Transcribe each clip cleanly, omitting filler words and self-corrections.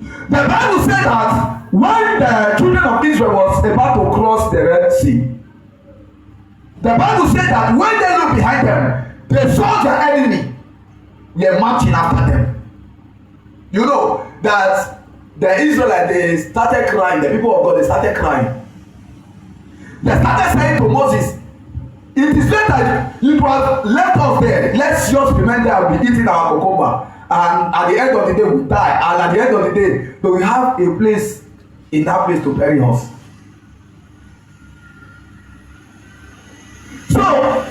The Bible said that when the children of Israel was about to cross the Red Sea, the Bible said that when they looked behind them, they saw their enemy were marching after them. You know that the Israelites, they started crying. The people of God, they started crying. They started saying to Moses, it is not that you have left us there. Let's just remain there and be eating our cucumber. And at the end of the day, we die. And at the end of the day, we will have a place in that place to bury us. So,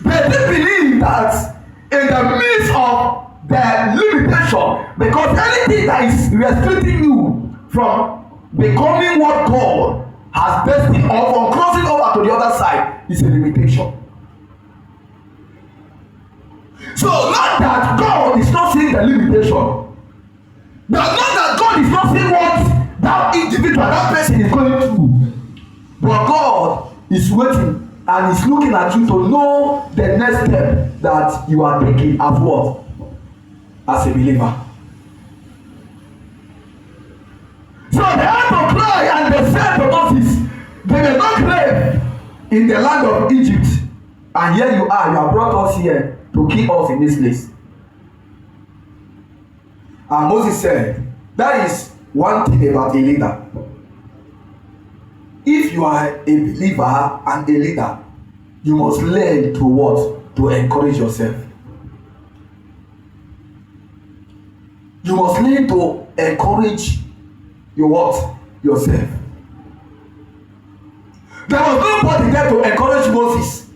they did believe that in the midst of the limitation, because anything that is restricting you from becoming what God has destined or from crossing over to the other side is a limitation. So not that God is not seeing the limitation, but not that God is not seeing what that individual, that person is going through, but God is waiting and is looking at you to know the next step that you are taking as what? As a believer. So they had to cry and they said to Moses, they were not grave in the land of Egypt, and here you are, you have brought us here to kill us in this place. And Moses said, that is one thing about a leader. If you are a believer and a leader, you must learn to what? To encourage yourself. You must learn to encourage your what? Yourself. There was nobody there to encourage Moses.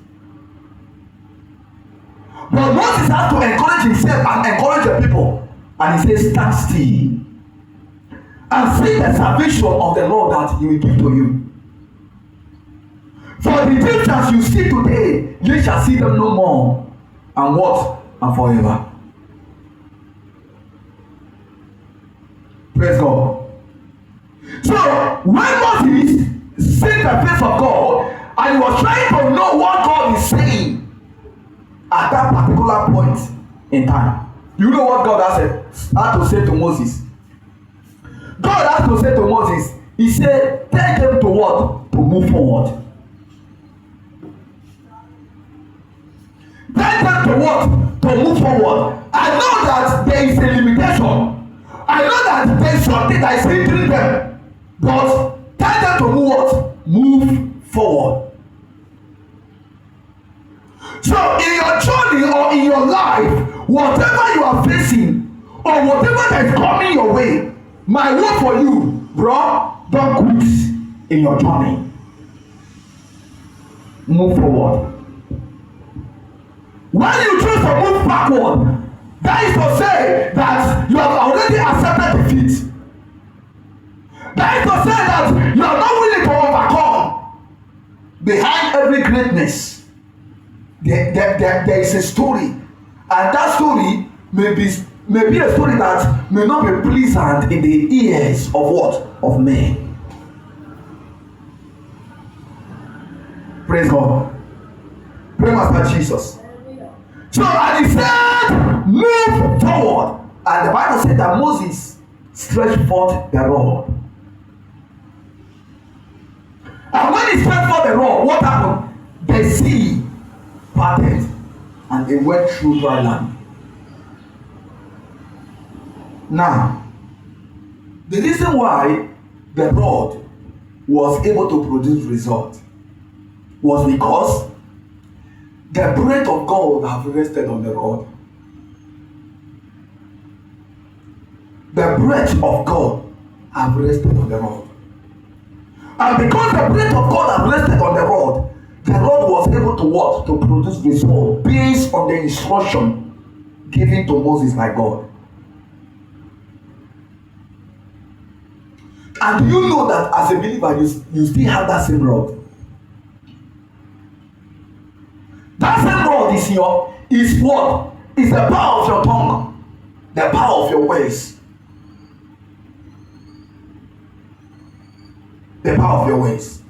But Moses had to encourage himself and encourage the people. And he says, stand still and see the salvation of the Lord that he will give to you. For the Egyptians you see today, you shall see them no more. And what? And forever. Praise God. So when Moses seen the face of God and he was trying to know what God is saying at that particular point in time, you know what God had to say to Moses? God had to say to Moses, he said, tell them to what? To move forward. Tell them to what? To move forward. I know that there is a limitation. I know that there is something that is hindering them. But tell them to move what? Move forward. So in your journey or in your life, whatever you are facing or whatever that is coming your way, my word for you, bro, don't quit in your journey. Move forward. When you choose to move backward, that is to say that you have already accepted defeat. That is to say that you are not willing to overcome. Behind every greatness, there is a story. And that story may be a story that may not be pleasant in the ears of what? Of men. Praise God. Praise Master Jesus. So and he said, move forward. And the Bible said that Moses stretched forth the rod. And when he stretched forth the rod, what happened? The sea parted and they went through dry land. Now, the reason why the rod was able to produce result was because the breath of God have rested on the rod. The breath of God have rested on the rod. And because the breath of God have rested on the rod was able to what? To produce result based on the instruction given to Moses by God. And do you know that as a believer, you still have that same rod? That same rod is what? Is the power of your tongue, the power of your ways. The power of your ways.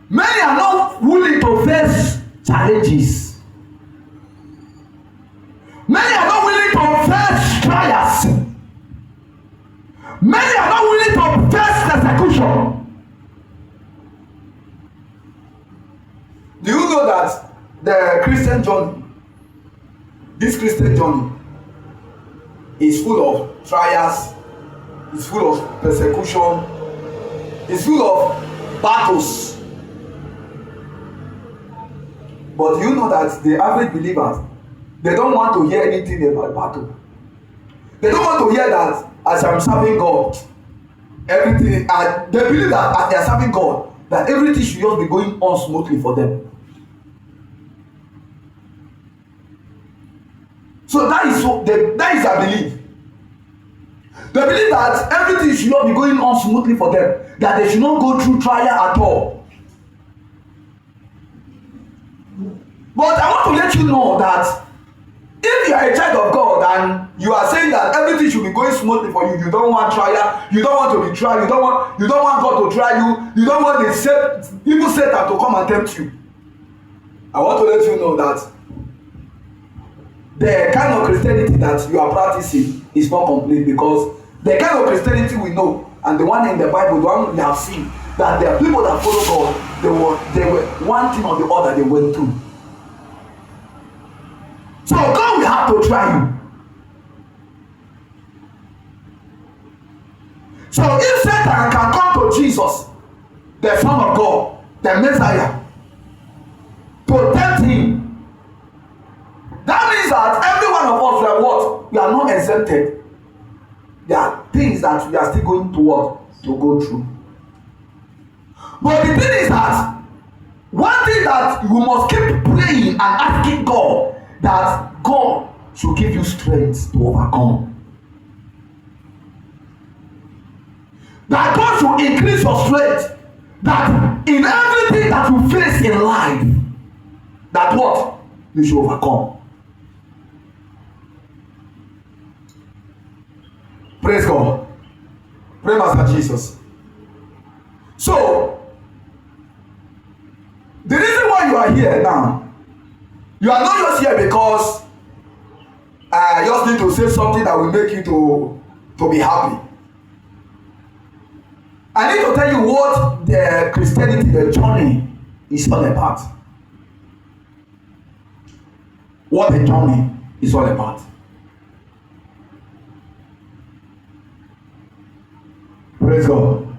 Many are not willing to face challenges. Many are not willing to face journey, this Christian journey, is full of trials, it's full of persecution, it's full of battles. But do you know that the average believers, they don't want to hear anything about battle. They don't want to hear that as I'm serving God, everything, and they believe that as they are serving God, that everything should just be going on smoothly for them. So that is their belief. They believe that everything should not be going on smoothly for them, that they should not go through trial at all. But I want to let you know that if you are a child of God and you are saying that everything should be going smoothly for you, you don't want trial, you don't want to be tried, you don't want God to try you, you don't want the evil Satan to come and tempt you. I want to let you know that the kind of Christianity that you are practicing is not complete, because the kind of Christianity we know and the one in the Bible, the one we have seen, that there are people that follow God, they were one thing or the other they went through. So God will have to try you. So if Satan can come to Jesus, the Son of God, the Messiah, to tempt him, that means that every one of us, we are what? We are not exempted. There are things that we are still going to what? To go through. But the thing is that one thing that you must keep praying and asking God, that God should give you strength to overcome. That God should increase your strength. That in everything that you face in life, that what? You should overcome. Praise God. Pray, Master Jesus. So, the reason why you are here now, you are not just here because I just need to say something that will make you to be happy. I need to tell you what the Christianity, the journey is all about. What the journey is all about. Praise God.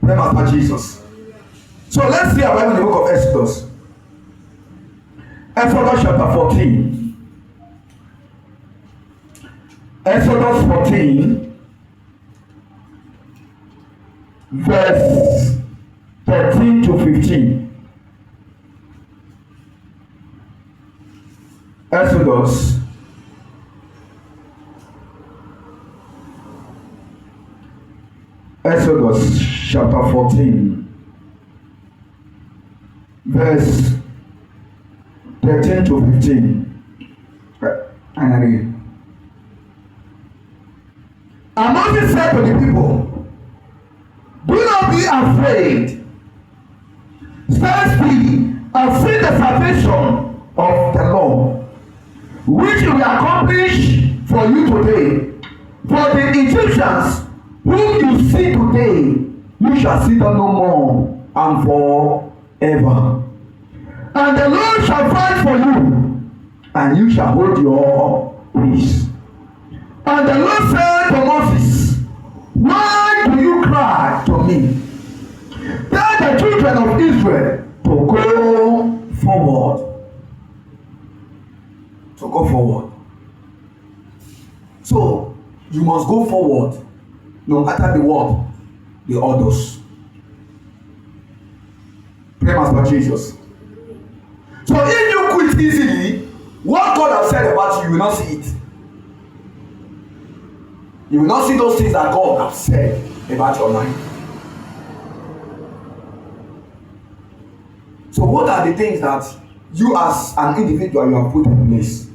Praise Master Jesus. So let's see about the book of Exodus. Exodus chapter 14. Exodus 14, verse 13 to 15. Exodus chapter 14, verse 13 to 15. And again. And Moses said to the people, do not be afraid. Stand still and see the salvation of the Lord, which will accomplish for you today. For the Egyptians whom you see today, you shall see them no more and forever. And the Lord shall fight for you, and you shall hold your peace. And the Lord said to Moses, why do you cry to me? Tell the children of Israel to go forward. To go forward. So, you must go forward, no matter the what, the orders. Pray, Master Jesus. So if you quit easily, what God has said about you, you will not see it. You will not see those things that God has said about your life. So what are the things that you as an individual you have put in place?